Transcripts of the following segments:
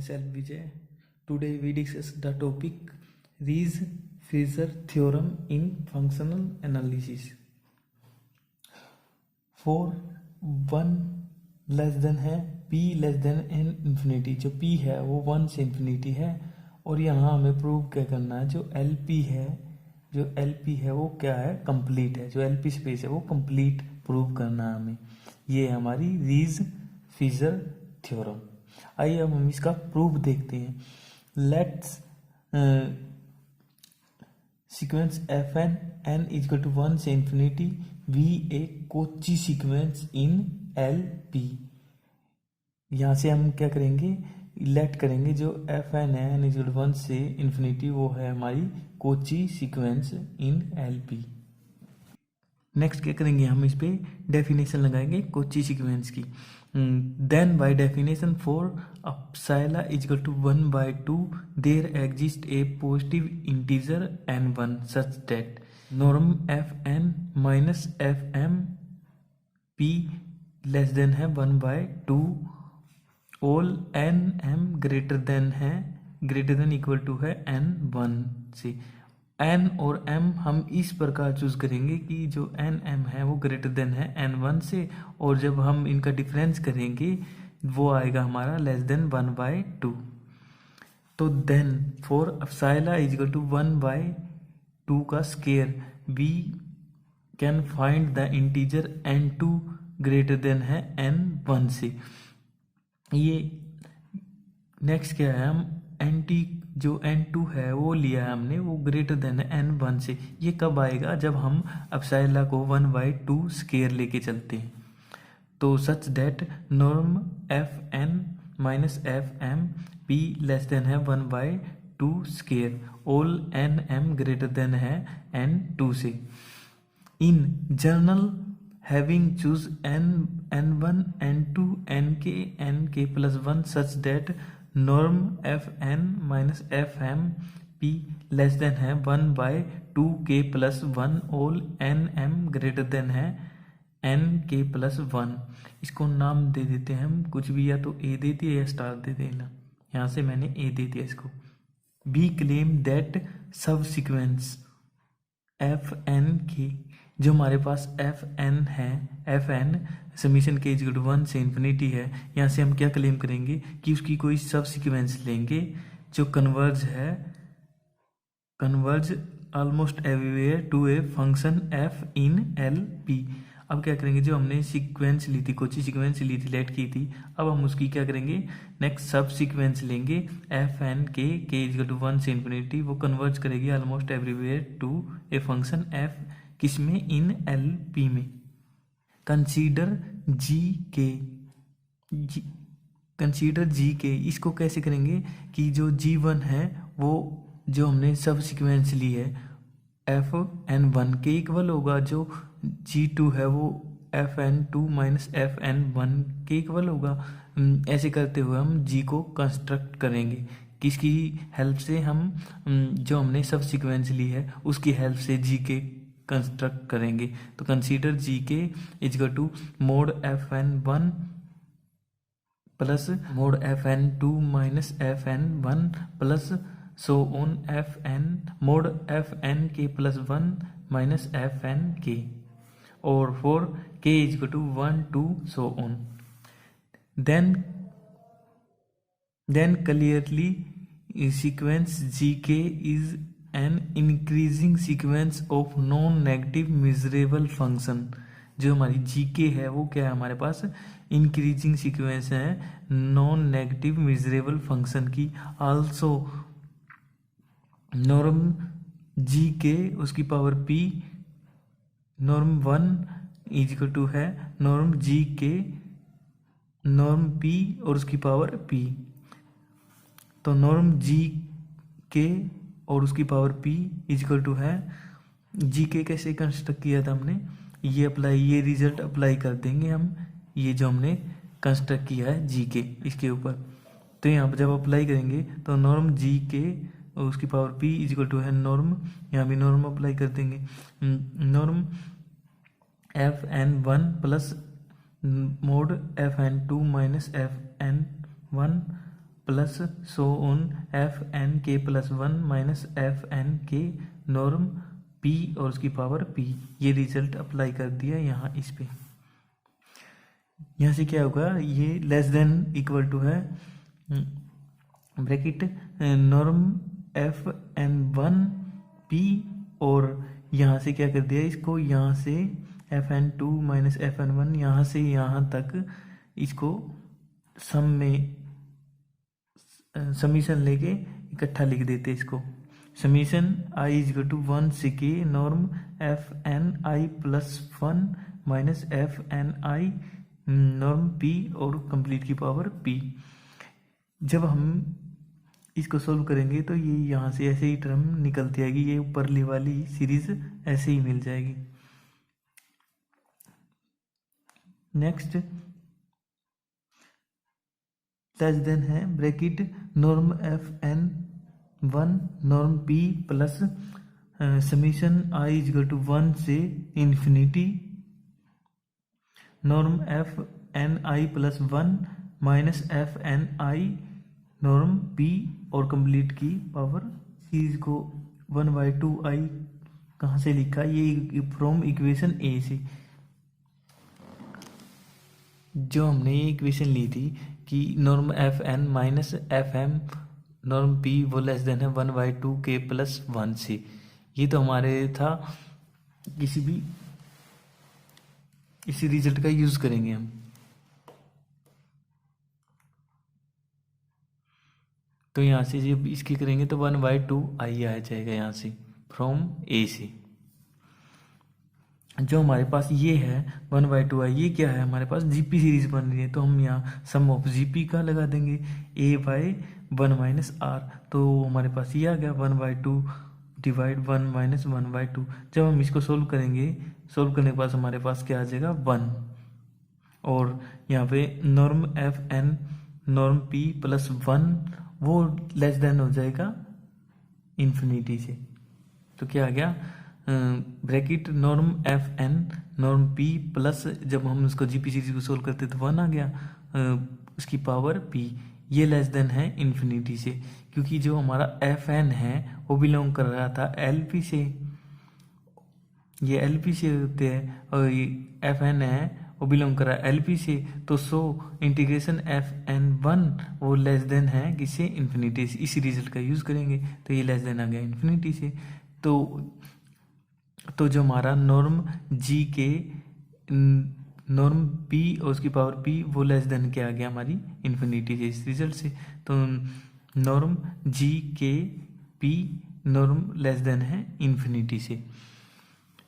myself Vijay. Today we discuss the topic Rees-Freezer theorem in functional analysis. For 1 less than है p less then n infinity, जो p है वो 1 से infinity है और यहाँ हमें प्रूव क्या करना है, जो LP है वो क्या है, कंप्लीट है। जो LP स्पेस है वो कंप्लीट प्रूव करना है हमें। ये है हमारी रीज-फ्रीजर थ्योरम। आइए अब हम इसका प्रूफ देखते हैं। Let's sequence fn n equal to 1 से infinity be a Cauchy sequence in LP। यहाँ से हम क्या करेंगे, लेट करेंगे जो fn है n इक्वल टू 1 से इन्फिनिटी, वो है हमारी Cauchy sequence in LP। Next क्या करेंगे, हम इस पे डेफिनेशन लगाएंगे कोची सीक्वेंस की। Then by definition for epsilon equal to 1/2 there exist a positive integer n1 such that norm fn minus fm p less than है 1/2 all nm greater than equal to है n1 से। n और m हम इस प्रकार choose करेंगे कि जो nm है वो ग्रेटर देन है n1 से, और जब हम इनका डिफरेंस करेंगे वो आएगा हमारा लेस देन 1/2। तो then for epsilon equal to 1/2 का square we can find the integer n2 greater than है n1 से। ये नेक्स्ट क्या है, हम जो n2 है वो लिया है हमने, वो ग्रेटर देन है n1 से। ये कब आएगा, जब हम अपसाइला को 1/2 स्केयर लेके चलते हैं। तो सच that norm fn minus fm p less than है 1/2 square all nm greater than है n2 से। In general having choose n1 n2 nk plus 1 such that norm fn minus fm p less than है 1/2 k plus 1 all nm greater than है nk plus 1। इसको नाम दे देते हैं हम कुछ भी, या तो a दे दिए या स्टार दे देना। यहाँ से मैंने a दे दिया इसको। बी क्लेम दैट सब सिक्वेंस fn की, जो हमारे पास fn है, fn समीशन के इक्वल टू 1 से इन्फिनिटी है। यहाँ से हम क्या क्लेम करेंगे कि उसकी कोई सब सीक्वेंस लेंगे जो converge almost everywhere to a function f in LP। अब क्या करेंगे, जो हमने सीक्वेंस ली थी, कोची सीक्वेंस ली थी, लेट की थी, अब हम उसकी क्या करेंगे, नेक्स्ट सब सीक्वेंस लेंगे fn के इक्वल टू 1 से इन्फिनिटी, वो कन्वर्ज करेगी almost everywhere to a function f, किसमें, इन LP में। कंसीडर जी के इसको कैसे करेंगे कि जो G1 है वो जो हमने सब सीक्वेंस ली है fn1 के इक्वल होगा, जो G2 है वो fn2 माइनस fn1 के इक्वल होगा। ऐसे करते हुए हम G को कंस्ट्रक्ट करेंगे, किसकी हेल्प से, हम जो हमने सब सीक्वेंस ली है उसकी हेल्प से G के कंस्ट्रक्ट करेंगे। तो consider G K equal to mod fn1 plus mod fn2 minus fn1 plus so on fn mod fn K plus 1 minus fn K, और for k equal to 1 2 so on. Then clearly sequence gk is an increasing sequence of non-negative measurable function। जो हमारी gk है वो क्या है, हमारे पास increasing sequence है नॉन नेगेटिव मेजरेबल फंक्शन की। आल्सो नॉर्म gk उसकी power p norm 1 equal to है नॉर्म gk नॉर्म p और उसकी पावर p। तो नॉर्म gk और उसकी पावर p इक्वल टू है gk। कैसे कंस्ट्रक्ट किया था हमने, ये रिजल्ट अप्लाई कर देंगे हम, ये जो हमने कंस्ट्रक्ट किया है gk इसके ऊपर। तो यहाँ पर जब अप्लाई करेंगे तो नॉर्म gk और उसकी पावर p इक्वल टू है नॉर्म, यहाँ भी नॉर्म अप्लाई कर देंगे, norm fn1 plus mod fn2 minus fn1 plus so on F N K plus one minus F N K norm P और उसकी पावर पी। ये रिजल्ट अप्लाई कर दिया यहाँ इस पे। यहाँ से क्या होगा, ये लेस देन इक्वल टू है bracket norm F N one P, और यहाँ से क्या कर दिया इसको, यहाँ से F N two minus F N one, यहाँ से यहाँ तक इसको सम में समीशन लेके इकट्ठा लिख देते इसको। Summation I is equal to one से K norm F N I plus one minus F N I norm P और कंप्लीट की पावर पी। जब हम इसको सोल्व करेंगे तो ये यहाँ से ऐसे ही टर्म निकलती आएगी, ये ऊपरली वाली सीरीज ऐसे ही मिल जाएगी। नेक्स्ट लेस देन है bracket norm F N one norm P plus summation I is equal to one से infinity norm F N I plus one minus F N I norm P और complete की power. Series को 1/2 आई कहाँ से लिखा, ये from equation ए से। जो हमने ये इक्वेशन ली थी कि norm F N minus F M norm P वो लेस देन है 1/2 के प्लस वन से, ये तो हमारे था किसी भी इसी रिजल्ट का यूज करेंगे हम। तो यहाँ से जब इसकी करेंगे तो 1/2 आई आ जाएगा यहाँ से फ्रॉम ए से। जो हमारे पास ये है 1/2 आई, ये क्या है हमारे पास जीपी सीरीज बन रही है, तो हम यहाँ सम ऑफ जीपी का लगा देंगे a बाई 1 माइनस आर, तो हमारे पास ये आ गया 1/2 डिवाइड 1 माइनस 1/2। जब हम इसको सोल्व करेंगे, सोल्व करने के बाद हमारे पास क्या आ जाएगा 1, और यहाँ पे norm F N norm P plus 1 वो लेस देन हो जाएगा इन्फिनिटी से। तो क्या आ गया bracket norm F N norm P plus, जब हम उसको जीपी सीरीज को सोल्व करते तो 1 आ गया उसकी पावर पी, ये लेस देन है इन्फिनिटी से, क्योंकि जो हमारा एफ एन है वो बिलोंग कर रहा था एल पी से, ये एल पी से होते हैं, और ये एफ एन है वो बिलोंग कर रहा है एल पी से, तो so integration F N one वो लेस देन है किससे, इन्फिनिटी से। इसी रिजल्ट का यूज करेंगे तो ये लेस देन आ गया इन्फिनिटी से। तो जो हमारा नॉर्म जी के नॉर्म पी और उसकी पावर पी वो लेस देन क्या आ गया हमारी इन्फिनिटी से, इस रिजल्ट से। तो नॉर्म जी K P norm less than है इन्फिनिटी से।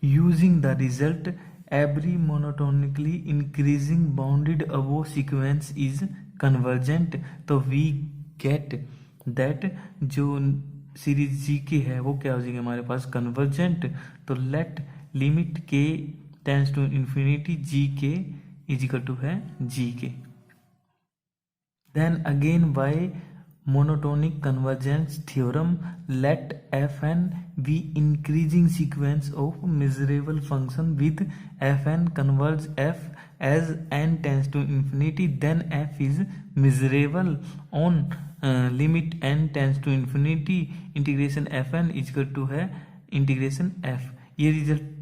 Using the result every monotonically increasing bounded above sequence is convergent, तो we get that जो सीरीज जी के है वो क्या हो जाएगी हमारे पास कन्वर्जेंट। तो let limit K tends to infinity G K is equal to है G K. Then again by monotonic convergence theorem, let fn be increasing sequence of measurable function with fn converge f as n tends to infinity, then f is measurable on limit n tends to infinity integration fn is equal to है integration f। ये result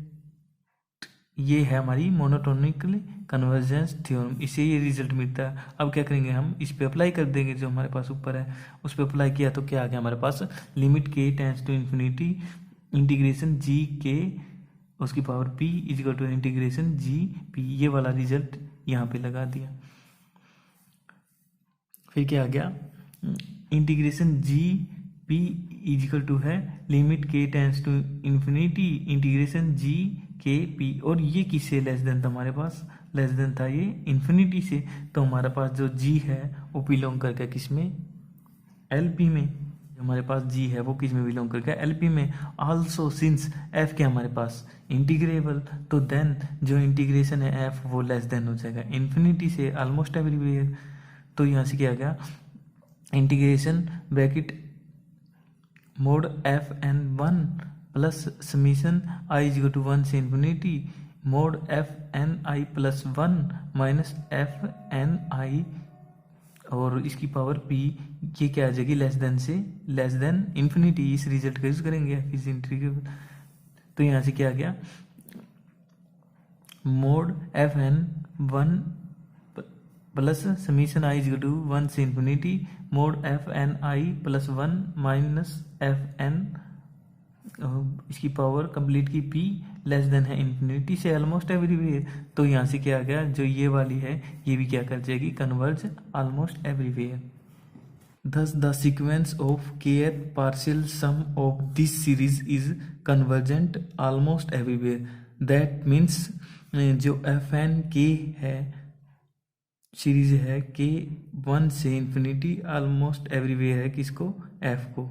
ये है हमारी monotonically convergence theorem, इससे ये result मिलता है। अब क्या करेंगे हम इस पे अप्लाई कर देंगे, जो हमारे पास ऊपर है उस पे अप्लाई किया तो क्या आ गया हमारे पास limit K tends to infinity integration G K उसकी power P is equal to integration G P, ये वाला रिजल्ट यहाँ पे लगा दिया। फिर क्या आ गया integration G P is equal to है limit K tends to infinity integration G K P, और ये किससे लेस देन था हमारे पास, लेस देन था ये इन्फिनिटी से। तो हमारे पास जो जी है वो बिलोंग करके किस में, एल पी में। हमारे पास जी है वो किस में बिलोंग करके एल पी में। आल्सो सिंस एफ के हमारे पास इंटीग्रेबल, तो देन जो इंटीग्रेशन है एफ वो लेस देन हो जाएगा इन्फिनिटी से ऑलमोस्ट एवरीवेयर। तो यहाँ से क्या आ गया integration bracket mod F N one plus summation I is equal to 1 से infinity mod F N I plus 1 minus F N I और इसकी पावर p ये क्या आ जाएगी, लेस देन से लेस देन इन्फिनिटी। इस रिजल्ट का यूज करेंगे इस इंटीग्रल। तो यहाँ से क्या आ गया, mod F N one plus summation I is to 1 से infinity mod F N I plus 1 minus F N, इसकी पावर कंप्लीट की p लेस देन है इन्फिनिटी से ऑलमोस्ट एवरीवेयर। तो यहाँ से क्या आ गया, जो ये वाली है ये भी क्या कर जाएगी, converge almost everywhere. Thus the sequence of kth partial sum of this series is convergent almost everywhere. That means जो एफ एन के है सीरीज है के 1 से इन्फिनिटी ऑलमोस्ट एवरीवेयर है किसको, एफ को।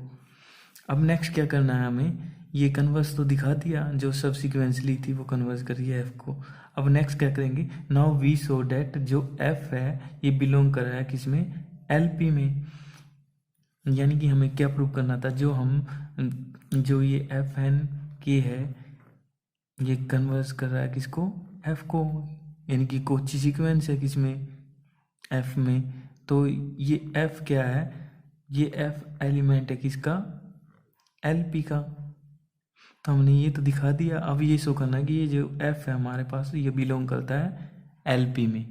अब नेक्स्ट क्या करना है हमें, ये कन्वर्स तो दिखा दिया, जो सब सीक्वेंस ली थी वो कन्वर्स करिए एफ को। अब नेक्स्ट क्या करेंगे, नाउ वी शो डेट जो एफ है ये बिलोंग कर रहा है किसमें, एल पी में। यानी कि हमें क्या प्रूव करना था, जो ये एफ एन के है ये कन्वर्स कर रहा है किसको, एफ को, यानी कि कोची सीक्वेंस है किसमें, एफ में। तो ये एफ क्या है, ये एफ एलिमेंट है किसका, एल पी का। तो हमने ये तो दिखा दिया। अब ये शो करना है कि ये जो एफ है हमारे पास ये बिलोंग करता है एल पी में।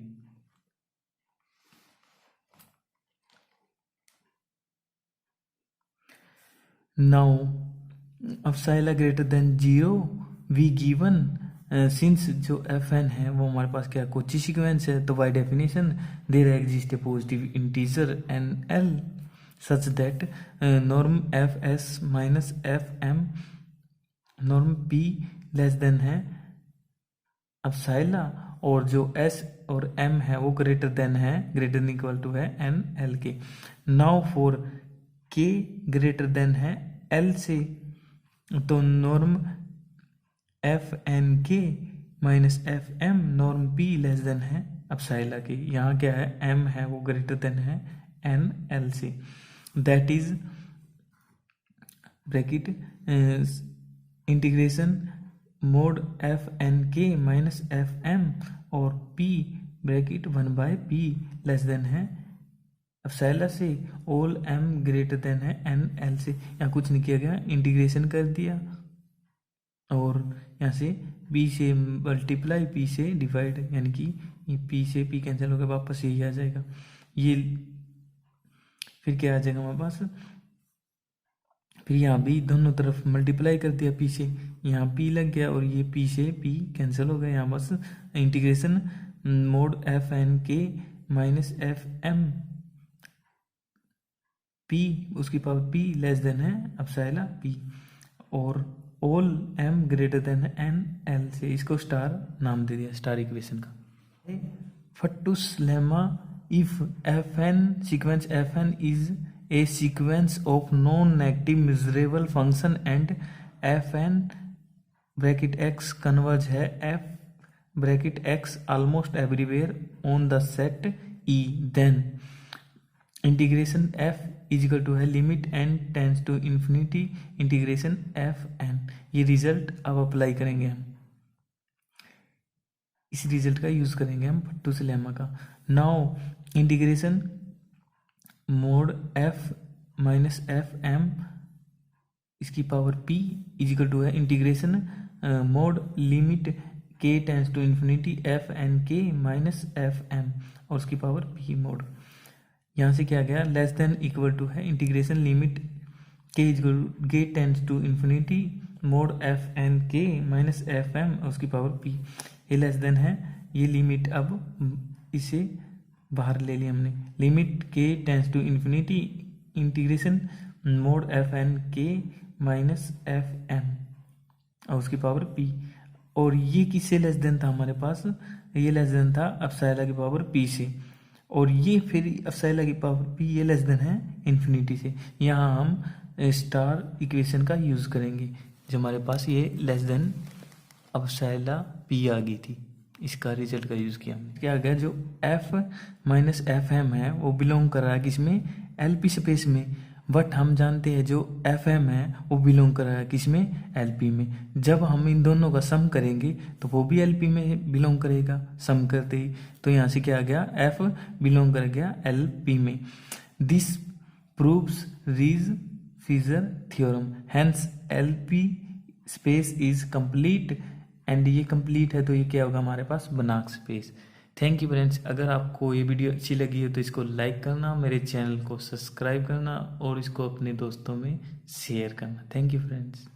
Now epsilon greater than 0 we given since जो एफ एन है वो हमारे पास क्या कोची सीक्वेंस है, तो by definition there exist a positive integer N L such that norm F S minus F M norm P less than है epsilon, और जो एस और एम है वो greater than greater equal to है N L के। Now for K greater than है L से, तो norm F N K minus F M norm P less than है अपसाइला के। यहाँ क्या है, एम है वो ग्रेटर देन है एन एल से। That is bracket integration mod F N K minus F M और P bracket 1/p less than है अपसाइला से, ऑल एम ग्रेटर देन है एन एल से। यहाँ कुछ नहीं किया गया, इंटीग्रेशन कर दिया और यहाँ से p से मल्टीप्लाई p से डिवाइड, यानी कि p से p कैंसिल होकर वापस यही आ जाएगा। ये फिर क्या आ जाएगा हमारे पास, फिर यहाँ भी दोनों तरफ मल्टीप्लाई कर दिया p से, यहाँ p लग गया और ये p से p कैंसिल हो गया। यहाँ बस integration mod F N K minus F M p उसकी पावर p लेस देन है अपसाइला p, और ऑल m ग्रेटर देन है एन एल से। इसको स्टार नाम दे दिया, स्टार इक्वेशन का। Fatou's lemma if F N sequence F N is a sequence of non negative measurable function and F N bracket X converge है F bracket X almost everywhere on the set E, then integration F is equal to है limit N tends to infinity integration F N. ये result अब apply करेंगे हम, इस result का use करेंगे हम फट्टूस लेमा का। Now integration mod F minus F M इसकी power p is equal to है integration mod limit k tends to infinity F N K minus F M और उसकी पावर p मोड। यहाँ से क्या गया, लेस देन इक्वल टू है integration limit K K tends to infinity mod F N K minus F M और उसकी power p। ये लेस देन है, ये लिमिट अब इसे बाहर ले लिया हमने, limit K tends to infinity integration mod F N K minus F M और उसकी पावर p। और ये किससे लेस देन था हमारे पास, ये लेस देन था अपसाइला की पावर p से, और ये फिर अपसाइला की पावर p ये लेस देन है इन्फिनिटी से। यहाँ हम स्टार इक्वेशन का यूज करेंगे, जो हमारे पास ये लेस देन अपसाइला p आ गई थी, इसका रिजल्ट का यूज किया हमने। क्या आ गया, जो f माइनस एफ एम है वो बिलोंग कर रहा है किसमें, एल पी स्पेस में, बट हम जानते हैं जो एफ एम है वो बिलोंग करेगा किस में, एल पी में। जब हम इन दोनों का सम करेंगे तो वो भी एल पी में बिलोंग करेगा सम करते ही। तो यहाँ से क्या आ गया, एफ बिलोंग कर गया एल पी में। This proves Riesz Fischer theorem, hence L P space is complete. And ये कंप्लीट है तो ये क्या होगा हमारे पास, बनाक स्पेस। Thank you friends. अगर आपको ये वीडियो अच्छी लगी है तो इसको लाइक करना, मेरे चैनल को सब्सक्राइब करना और इसको अपने दोस्तों में शेयर करना। Thank you friends.